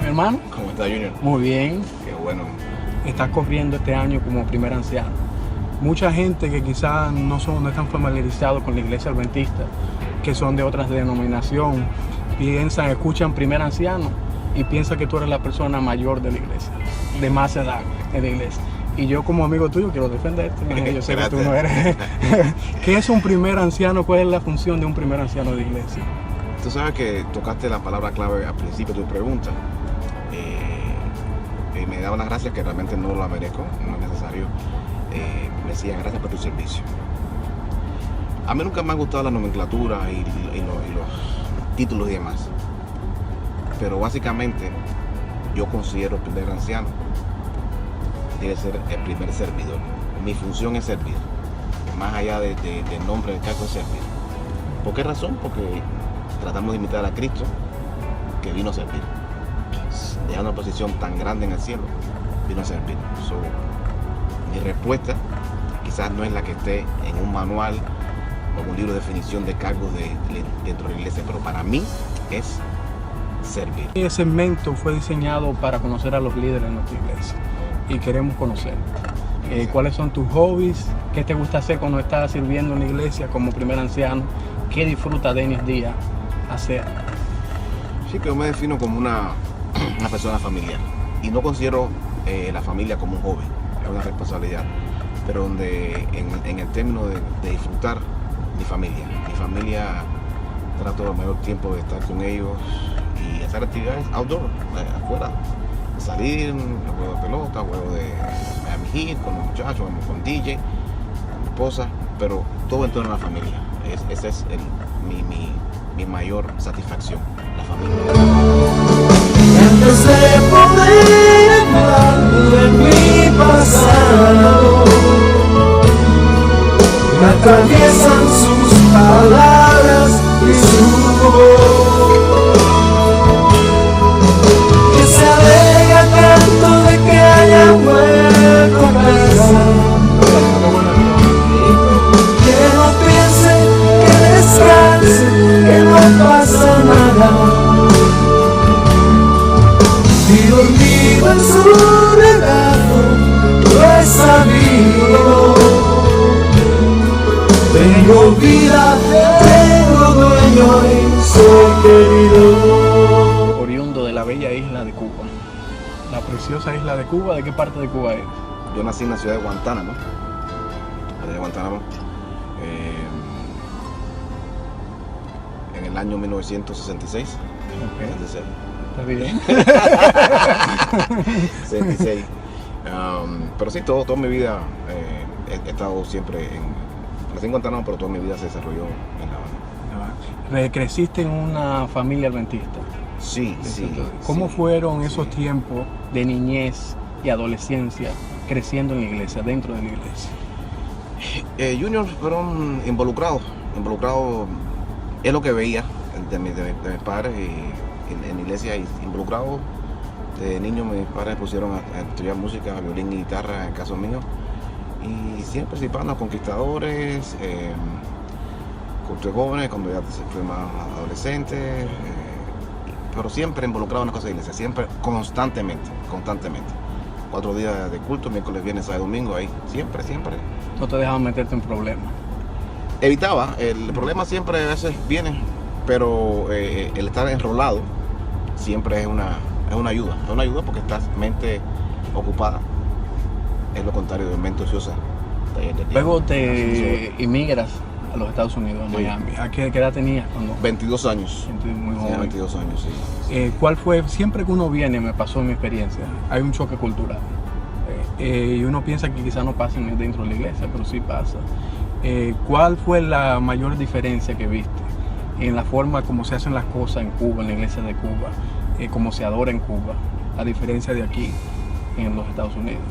Hermano, ¿Cómo está, Junior? muy bien. Qué bueno. Estás corriendo este año como primer anciano. Mucha gente que quizás no están familiarizados con la iglesia adventista, que son de otras denominaciones, escuchan primer anciano y piensan que tú eres la persona mayor de la iglesia, de más edad en la iglesia. Y yo como amigo tuyo quiero defenderte, yo sé que tú no eres. ¿Qué es un primer anciano? ¿Cuál es la función de un primer anciano de iglesia? Tú sabes que tocaste la palabra clave al principio de tu pregunta. Me daban las gracias, que realmente no la merezco, no es necesario. Me decían gracias por tu servicio. A mí nunca me ha gustado la nomenclatura y los títulos y demás. Pero básicamente yo considero el primer anciano debe ser el primer servidor. Mi función es servir. Más allá del nombre del cargo, es servir. ¿Por qué razón? Porque tratamos de imitar a Cristo, que vino a servir. Dejando una posición tan grande en el cielo, vino a servir. Mi respuesta quizás no es la que esté en un manual o en un libro de definición de cargos dentro de la iglesia, pero para mí es servir. Ese segmento fue diseñado para conocer a los líderes de nuestra iglesia y queremos conocer. ¿Cuáles son tus hobbies? ¿Qué te gusta hacer cuando estás sirviendo en la iglesia como primer anciano? ¿Qué disfruta Denis Díaz hacer? Sí, que yo me defino como una persona familiar y no considero la familia como un hobby, es una responsabilidad, pero donde en el término de disfrutar mi familia trato el mayor tiempo de estar con ellos y hacer actividades outdoor, afuera, salir, juego de pelota, juego de Miami Heat con los muchachos, con DJ, con mi esposa, pero todo en torno a la familia. Esa es mi mayor satisfacción, la familia. Antes de poder hablar de mi pasado, me atraviesan sus palabras y su voz, que se alegra tanto de que haya vuelto a casa, que no piense, que descanse, que no pasa nada. Y dormido en su regazo, lo he sabido. Tengo vida, tengo dueño y soy querido. Oriundo de la bella isla de Cuba. La preciosa isla de Cuba, ¿de qué parte de Cuba eres? Yo nací en la ciudad de Guantánamo, en el año 1966. Okay. Está bien. 66. Pero sí, toda mi vida he estado siempre nací en Guantánamo, pero toda mi vida se desarrolló en La Habana. ¿Creciste en una familia adventista? Sí. ¿Cómo fueron esos tiempos de niñez y adolescencia creciendo en la iglesia, dentro de la iglesia? Junior fueron involucrados. Es lo que veía de mis padres en la iglesia, involucrados. De niño mis padres me pusieron a estudiar música, violín y guitarra, en el caso mío. Y siempre participando a conquistadores, cultos jóvenes, cuando ya fui más adolescente. Pero siempre involucrado en las cosas de la iglesia, siempre, constantemente. 4 días de culto, miércoles, viernes, sábado, domingo, ahí, siempre. No te dejaban meterte en problemas. Evitaba, el problema siempre a veces viene, pero el estar enrolado siempre es una ayuda. Es una ayuda porque estás mente ocupada, es lo contrario de mente ociosa. Luego te inmigras a los Estados Unidos, a Miami. ¿A qué edad tenías cuando? 22 años. Muy joven. Sí, 22 años, sí. ¿Cuál fue? Siempre que uno viene, me pasó en mi experiencia, hay un choque cultural. Y uno piensa que quizás no pasa dentro de la iglesia, pero sí pasa. ¿Cuál fue la mayor diferencia que viste en la forma como se hacen las cosas en Cuba, en la iglesia de Cuba, cómo se adora en Cuba, a diferencia de aquí, en los Estados Unidos?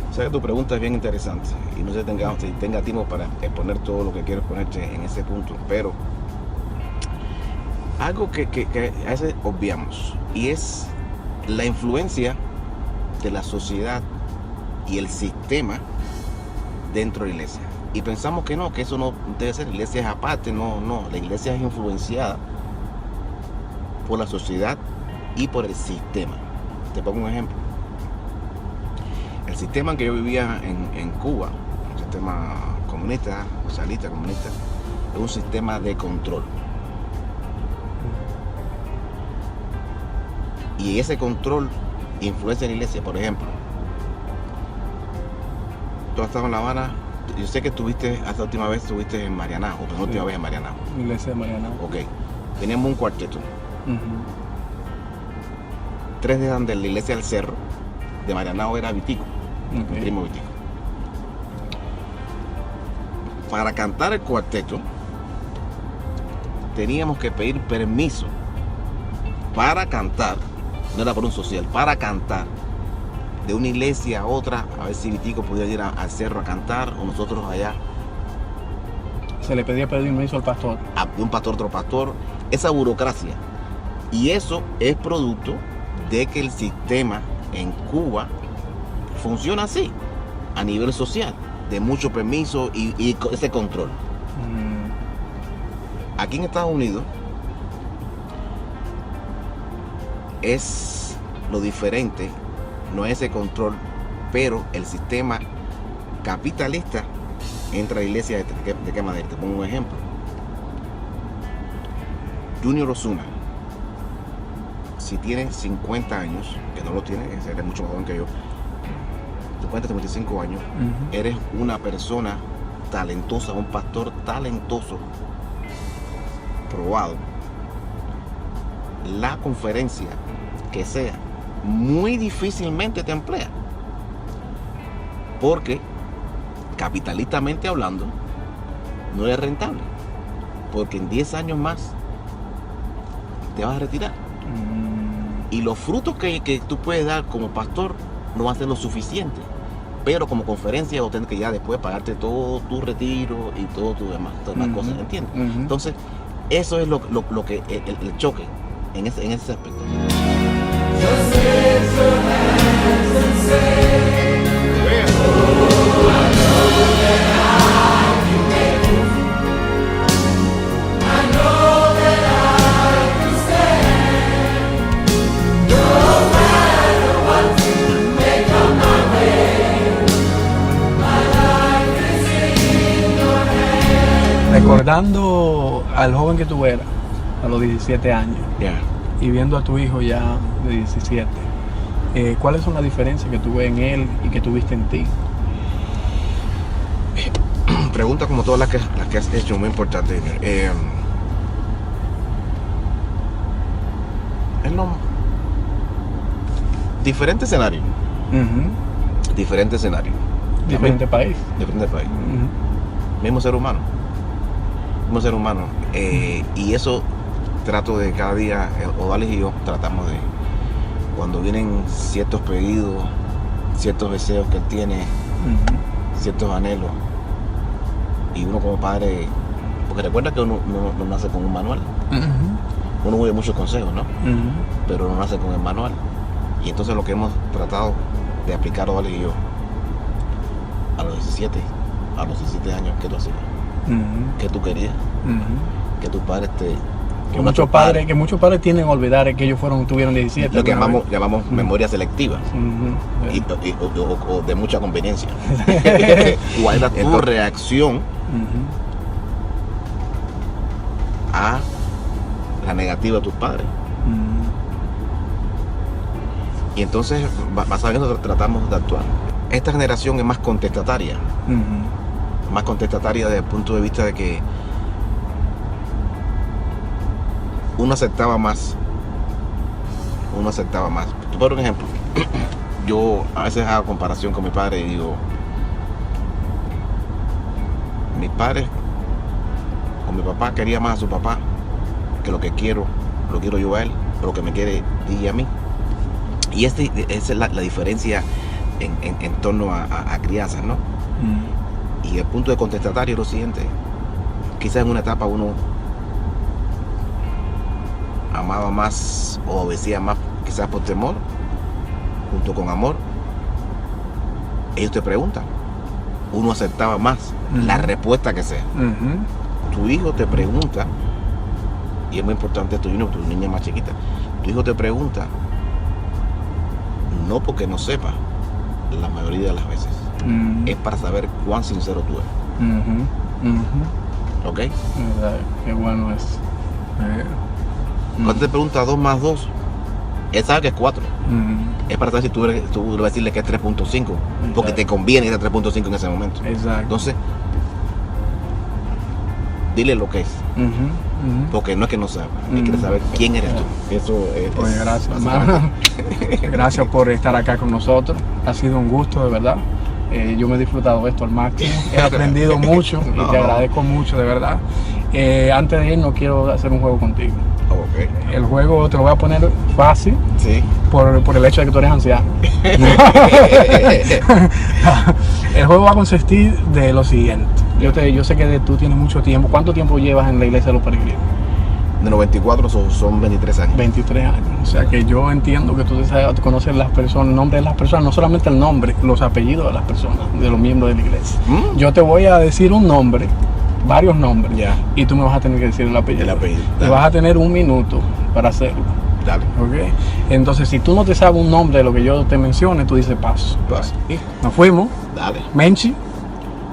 O sea que tu pregunta es bien interesante y no sé si tenga tiempo para exponer todo lo que quiero exponerte en ese punto, pero algo que a veces obviamos, y es la influencia de la sociedad y el sistema dentro de la iglesia. Y pensamos que no, que eso no debe ser, la iglesia es aparte, no, la iglesia es influenciada por la sociedad y por el sistema. Te pongo un ejemplo. El sistema en que yo vivía en Cuba, un sistema comunista, socialista, comunista, es un sistema de control. Y ese control influencia en la iglesia. Por ejemplo, tú has estado en La Habana, yo sé que estuviste, hasta la última vez estuviste en Marianao, o la última vez en Marianao. Iglesia de Marianao. Ok, teníamos un cuarteto. Ujú. 3 eran de la iglesia del Cerro, de Marianao era Vitico, Ok. mi primo Vitico. Para cantar el cuarteto, teníamos que pedir permiso para cantar, no era por un social, para cantar de una iglesia a otra, a ver si Vitico podía ir al cerro a cantar, o nosotros allá, Se le pedía permiso al pastor. de un pastor a otro pastor, esa burocracia. Y eso es producto de que el sistema en Cuba funciona así, a nivel social, de mucho permiso y ese control. Aquí en Estados Unidos es lo diferente, no es ese control, pero el sistema capitalista entra a la iglesia de qué manera. Te pongo un ejemplo. Junior Ozuna, si tiene 50 años, que no lo tiene, eres mucho más joven que yo, 50, 55 años, Ujú. eres una persona talentosa, un pastor talentoso, probado, la conferencia que sea, muy difícilmente te emplea. Porque, capitalistamente hablando, no es rentable. Porque en 10 años más te vas a retirar. Y los frutos que tú puedes dar como pastor no va a ser lo suficiente. Pero como conferencia vas a tener que ya después pagarte todo tu retiro y todo tu demás, todas las Ujú. cosas, ¿entiendes? Ujú. Entonces, eso es lo que el choque en ese aspecto. Just lift your hands and say, I know that I can stand. No matter what may come my way, my life is in your hands. Recordando al joven que tú eras, a los 17 años, Ya. y viendo a tu hijo ya de 17, ¿cuáles son las diferencias que tú ves en él y que tuviste en ti? Pregunta como todas las que has hecho, muy importante. Es lo diferente escenario. Ujú. Diferente escenario. Diferente país. Diferente país. Ujú. Mismo ser humano. Mismo ser humano. Y eso trato de cada día, Odalis y yo tratamos de, cuando vienen ciertos pedidos, ciertos deseos que él tiene, Ujú. ciertos anhelos, y uno como padre, porque recuerda que uno no nace con un manual, Ujú. uno oye muchos consejos, ¿no? Ujú. Pero no nace con el manual. Y entonces lo que hemos tratado de aplicar Odalis y yo a los 17 años, ¿qué tú hacías? Ujú. ¿Qué tú querías? Ujú. Que tus padres te... Que muchos padres tienen que olvidar que ellos tuvieron 17. Lo que alguna llamamos memoria selectiva. vez. Ujú. O de mucha conveniencia. ¿Cuál era tu reacción Ujú. a la negativa de tus padres? Ujú. Y entonces, basado en eso, tratamos de actuar. Esta generación es más contestataria. Ujú. Más contestataria desde el punto de vista de que uno aceptaba más. Tú, por ejemplo, yo a veces hago comparación con mi padre y digo, mi padre o mi papá quería más a su papá que lo quiero yo a él, o lo que me quiere ella a mí. Y esa es la diferencia en torno a crianzas, ¿no? Ujú. Y el punto de contestatario es lo siguiente: quizás en una etapa uno amaba más o obedecía más, quizás por temor, junto con amor. Ellos te preguntan, uno aceptaba más la respuesta que sea. Ujú. Tu hijo te pregunta, y es muy importante tu niña más chiquita, tu hijo te pregunta, no porque no sepa, la mayoría de las veces. Es para saber cuán sincero tú eres. ¿Ok? ¿Verdad? Qué bueno es. Cuando te pregunta 2 más 2, él sabe que es 4. Es para saber si tú le vas a decirle que es 3.5, porque te conviene ir a 3.5 en ese momento. Exacto. Entonces, dile lo que es. Porque no es que no sepa, él quiere saber quién eres tú. Eso es. Oye, gracias, hermano. Gracias por estar acá con nosotros. Ha sido un gusto, de verdad. Yo me he disfrutado esto al máximo. He aprendido mucho y te agradezco mucho, de verdad. Antes de ir, no quiero hacer un juego contigo. Okay. El juego te lo voy a poner fácil. Sí. Por el hecho de que tú eres anciano. El juego va a consistir de lo siguiente. Yo sé que tú tienes mucho tiempo. ¿Cuánto tiempo llevas en la iglesia de los peregrinos? De 94 son 23 años. 23 años. O sea que yo entiendo que tú conoces las personas, el nombre de las personas, no solamente el nombre, los apellidos de las personas, de los miembros de la iglesia. Yo te voy a decir un nombre, varios nombres, y tú me vas a tener que decir el apellido. Y vas a tener 1 minuto para hacerlo. Dale. ¿Okay? Entonces, si tú no te sabes un nombre de lo que yo te mencione, tú dices paso. Nos fuimos. Dale. Menchi,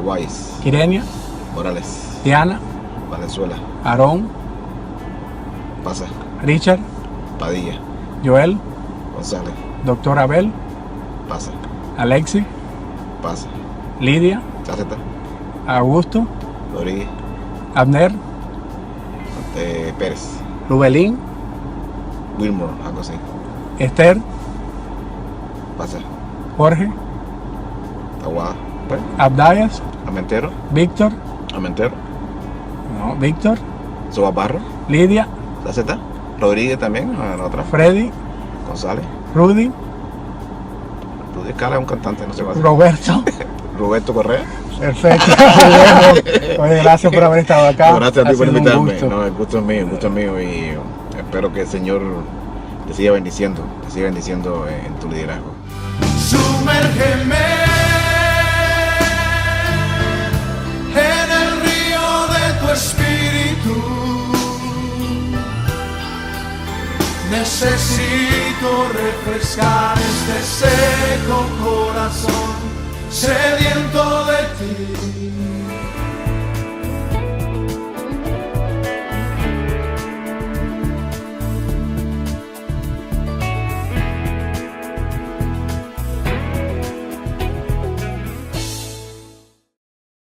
Guays, Quirenia, Morales, Diana, Valenzuela, Aarón, Pasa, Richard, Padilla, Joel, González, Doctor Abel, Pasa, Alexi, Pasa, Lidia, Chaceta, Augusto, Rodríguez, Abner, Pérez, Rubelín, Wilmore, algo así. Esther, Pasa, Jorge, Aguada, Abdayas, Amentero, Víctor, Víctor, Sobabarro, Lidia, Chaceta, Rodríguez también, la otra, Freddy, González, Rudy, Escala es un cantante, no sé más. Roberto. Roberto Correa. Perfecto. Oye, gracias por haber estado acá. No, gracias a ti por invitarme. Gusto. No, el gusto es mío y espero que el Señor te siga bendiciendo en tu liderazgo. Sumérgeme en el río de tu espíritu. Necesito refrescar este seco corazón sediento de ti.